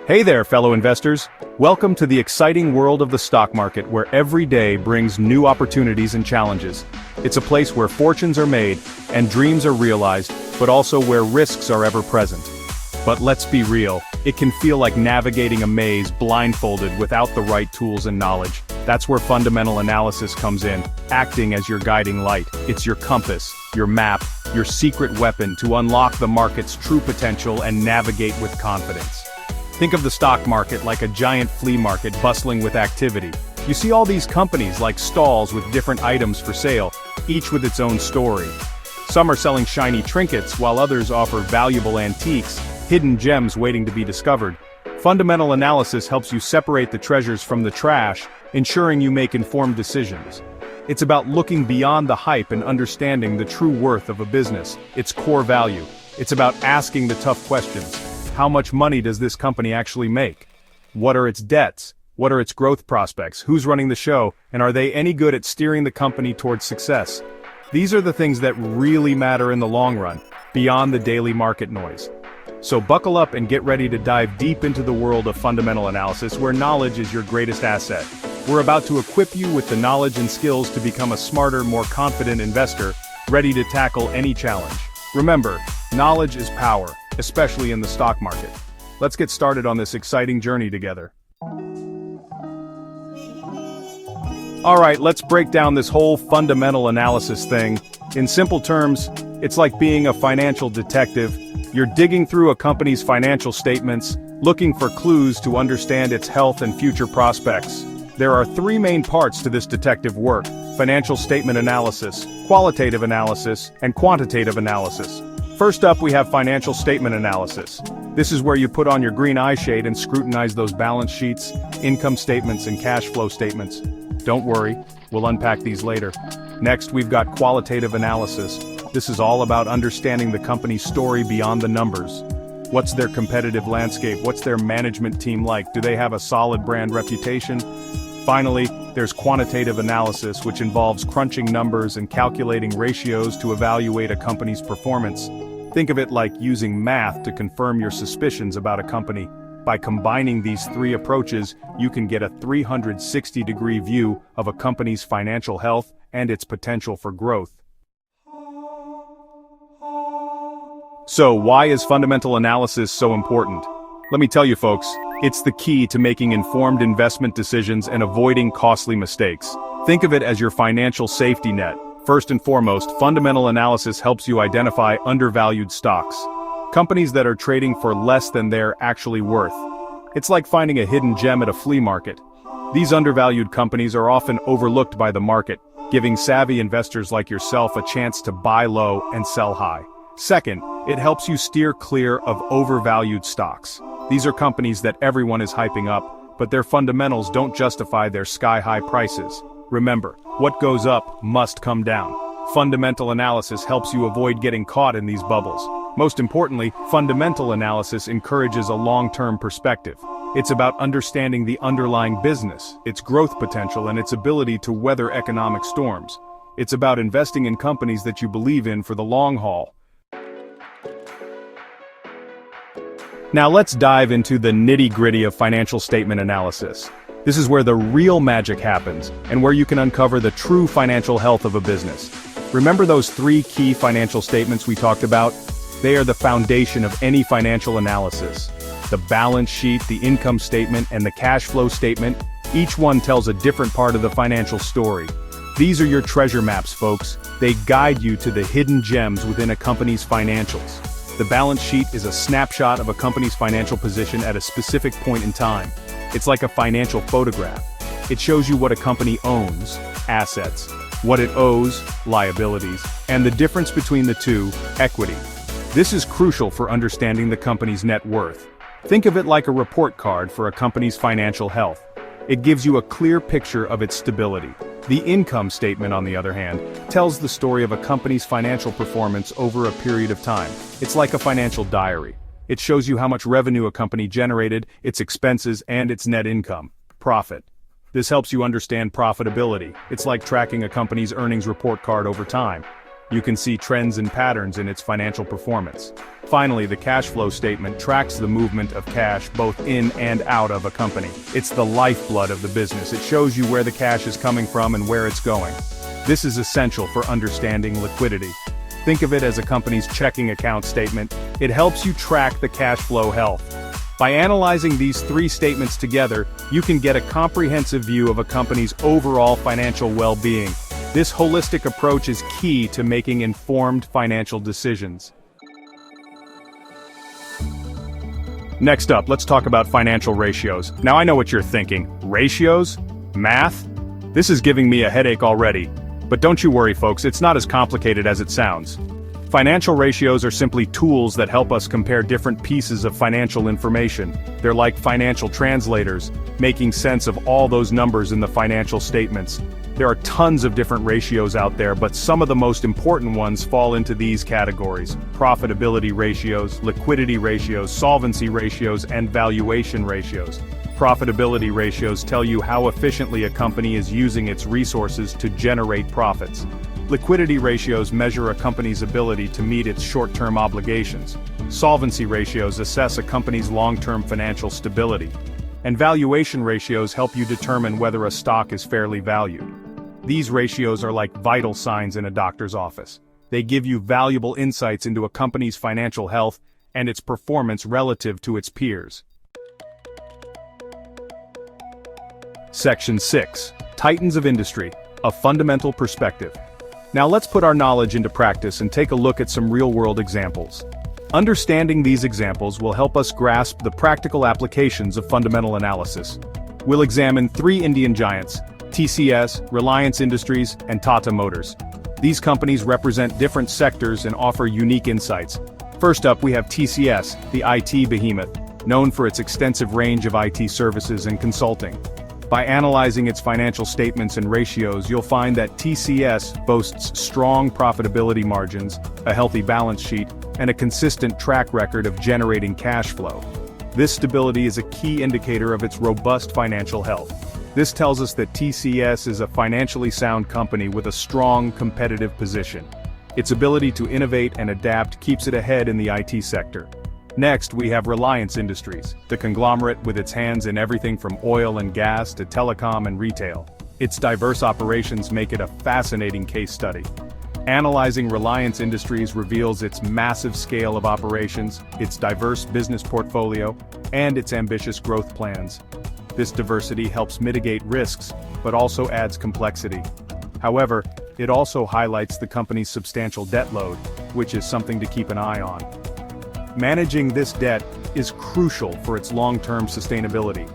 Hey there, fellow investors. Welcome to the exciting world of the stock market where every day brings new opportunities and challenges. It's a place where fortunes are made and dreams are realized, but also where risks are ever present. But let's be real, it can feel like navigating a maze blindfolded without the right tools and knowledge. That's where fundamental analysis comes in, acting as your guiding light. It's your compass, your map, your secret weapon to unlock the market's true potential and navigate with confidence. Think of the stock market like a giant flea market bustling with activity. You see all these companies like stalls with different items for sale, each with its own story. Some are selling shiny trinkets while others offer valuable antiques, hidden gems waiting to be discovered. Fundamental analysis helps you separate the treasures from the trash, ensuring you make informed decisions. It's about looking beyond the hype and understanding the true worth of a business, its core value. It's about asking the tough questions. How much money does this company actually make? What are its debts? What are its growth prospects? Who's running the show? And are they any good at steering the company towards success? These are the things that really matter in the long run, beyond the daily market noise. So buckle up and get ready to dive deep into the world of fundamental analysis where knowledge is your greatest asset. We're about to equip you with the knowledge and skills to become a smarter, more confident investor, ready to tackle any challenge. Remember, knowledge is power, especially in the stock market. Let's get started on this exciting journey together. Alright, let's break down this whole fundamental analysis thing. In simple terms, it's like being a financial detective. You're digging through a company's financial statements, looking for clues to understand its health and future prospects. There are three main parts to this detective work: financial statement analysis, qualitative analysis, and quantitative analysis. First up, we have financial statement analysis. This is where you put on your green eye shade and scrutinize those balance sheets, income statements, and cash flow statements. Don't worry, we'll unpack these later. Next, we've got qualitative analysis. This is all about understanding the company's story beyond the numbers. What's their competitive landscape? What's their management team like? Do they have a solid brand reputation? Finally, there's quantitative analysis, which involves crunching numbers and calculating ratios to evaluate a company's performance. Think of it like using math to confirm your suspicions about a company. By combining these three approaches, you can get a 360-degree view of a company's financial health and its potential for growth. So, why is fundamental analysis so important? Let me tell you folks, it's the key to making informed investment decisions and avoiding costly mistakes. Think of it as your financial safety net. First and foremost, fundamental analysis helps you identify undervalued stocks. Companies that are trading for less than they're actually worth. It's like finding a hidden gem at a flea market. These undervalued companies are often overlooked by the market, giving savvy investors like yourself a chance to buy low and sell high. Second, it helps you steer clear of overvalued stocks. These are companies that everyone is hyping up, but their fundamentals don't justify their sky-high prices. Remember, what goes up must come down. Fundamental analysis helps you avoid getting caught in these bubbles. Most importantly, fundamental analysis encourages a long-term perspective. It's about understanding the underlying business, its growth potential, and its ability to weather economic storms. It's about investing in companies that you believe in for the long haul. Now let's dive into the nitty-gritty of financial statement analysis. This is where the real magic happens, and where you can uncover the true financial health of a business. Remember those three key financial statements we talked about? They are the foundation of any financial analysis. The balance sheet, the income statement, and the cash flow statement, each one tells a different part of the financial story. These are your treasure maps, folks. They guide you to the hidden gems within a company's financials. The balance sheet is a snapshot of a company's financial position at a specific point in time. It's like a financial photograph. It shows you what a company owns, assets, what it owes, liabilities, and the difference between the two, equity. This is crucial for understanding the company's net worth. Think of it like a report card for a company's financial health. It gives you a clear picture of its stability. The income statement, on the other hand, tells the story of a company's financial performance over a period of time. It's like a financial diary. It shows you how much revenue a company generated, its expenses, and its net income. Profit. This helps you understand profitability. It's like tracking a company's earnings report card over time. You can see trends and patterns in its financial performance. Finally, the cash flow statement tracks the movement of cash both in and out of a company. It's the lifeblood of the business. It shows you where the cash is coming from and where it's going. This is essential for understanding liquidity. Think of it as a company's checking account statement. It helps you track the cash flow health. By analyzing these three statements together, you can get a comprehensive view of a company's overall financial well-being. This holistic approach is key to making informed financial decisions. Next up, let's talk about financial ratios. Now I know what you're thinking. Ratios? Math? This is giving me a headache already. But don't you worry, folks, it's not as complicated as it sounds. Financial ratios are simply tools that help us compare different pieces of financial information. They're like financial translators, making sense of all those numbers in the financial statements. There are tons of different ratios out there, but some of the most important ones fall into these categories: profitability ratios, liquidity ratios, solvency ratios, and valuation ratios. Profitability ratios tell you how efficiently a company is using its resources to generate profits. Liquidity ratios measure a company's ability to meet its short-term obligations. Solvency ratios assess a company's long-term financial stability. And valuation ratios help you determine whether a stock is fairly valued. These ratios are like vital signs in a doctor's office. They give you valuable insights into a company's financial health and its performance relative to its peers. Section 6. Titans of Industry, a fundamental perspective. Now let's put our knowledge into practice and take a look at some real-world examples. Understanding these examples will help us grasp the practical applications of fundamental analysis. We'll examine three Indian giants: TCS, Reliance Industries, and Tata Motors. These companies represent different sectors and offer unique insights. First up, we have TCS, the IT behemoth, known for its extensive range of IT services and consulting. By analyzing its financial statements and ratios, you'll find that TCS boasts strong profitability margins, a healthy balance sheet, and a consistent track record of generating cash flow. This stability is a key indicator of its robust financial health. This tells us that TCS is a financially sound company with a strong competitive position. Its ability to innovate and adapt keeps it ahead in the IT sector. Next, we have Reliance Industries, the conglomerate with its hands in everything from oil and gas to telecom and retail. Its diverse operations make it a fascinating case study. Analyzing Reliance Industries reveals its massive scale of operations, its diverse business portfolio, and its ambitious growth plans. This diversity helps mitigate risks, but also adds complexity. However, it also highlights the company's substantial debt load, which is something to keep an eye on. Managing this debt is crucial for its long-term sustainability.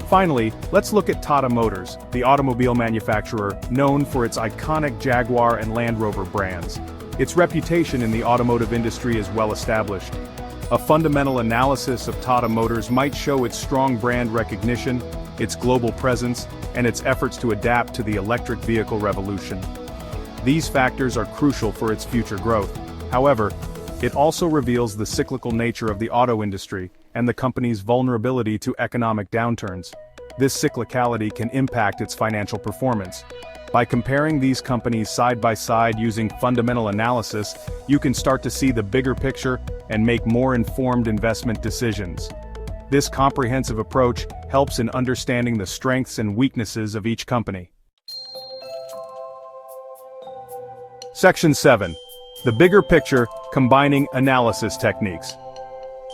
Finally, let's look at Tata Motors, the automobile manufacturer known for its iconic Jaguar and Land Rover brands. Its reputation in the automotive industry is well established. A fundamental analysis of Tata Motors might show its strong brand recognition, its global presence, and its efforts to adapt to the electric vehicle revolution. These factors are crucial for its future growth. However, it also reveals the cyclical nature of the auto industry and the company's vulnerability to economic downturns. This cyclicality can impact its financial performance. By comparing these companies side by side using fundamental analysis, you can start to see the bigger picture and make more informed investment decisions. This comprehensive approach helps in understanding the strengths and weaknesses of each company. Section 7. The bigger picture, combining analysis techniques.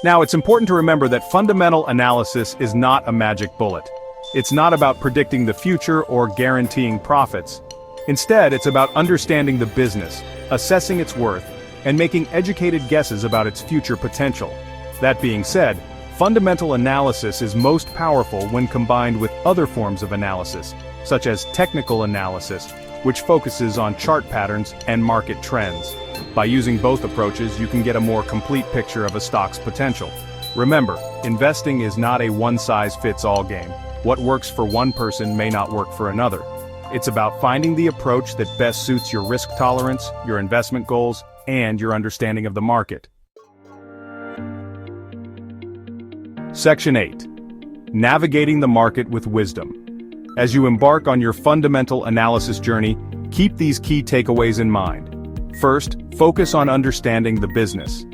Now, it's important to remember that fundamental analysis is not a magic bullet. It's not about predicting the future or guaranteeing profits. Instead, it's about understanding the business, assessing its worth, and making educated guesses about its future potential. That being said, fundamental analysis is most powerful when combined with other forms of analysis, such as technical analysis, which focuses on chart patterns and market trends. By using both approaches, you can get a more complete picture of a stock's potential. Remember, investing is not a one-size-fits-all game. What works for one person may not work for another. It's about finding the approach that best suits your risk tolerance, your investment goals, and your understanding of the market. Section 8. Navigating the market with wisdom. As you embark on your fundamental analysis journey, keep these key takeaways in mind. First, focus on understanding the business.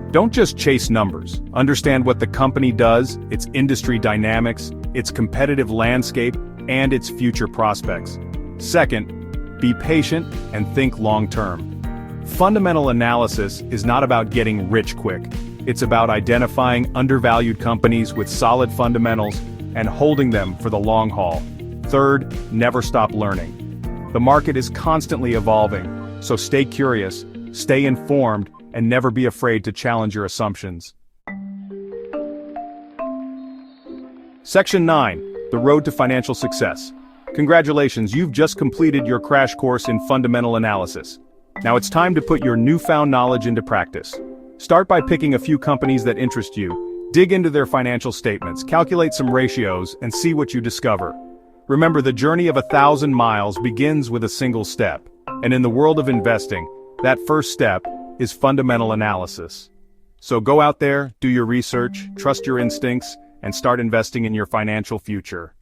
Don't just chase numbers. Understand what the company does, its industry dynamics, its competitive landscape, and its future prospects. Second, be patient and think long-term. Fundamental analysis is not about getting rich quick. It's about identifying undervalued companies with solid fundamentals and holding them for the long haul. Third, never stop learning. The market is constantly evolving, so stay curious, stay informed, and never be afraid to challenge your assumptions. Section 9, the road to financial success. Congratulations, you've just completed your crash course in fundamental analysis. Now it's time to put your newfound knowledge into practice. Start by picking a few companies that interest you, dig into their financial statements, calculate some ratios, and see what you discover. Remember, the journey of 1,000 miles begins with a single step. And in the world of investing, that first step is fundamental analysis. So go out there, do your research, trust your instincts, and start investing in your financial future.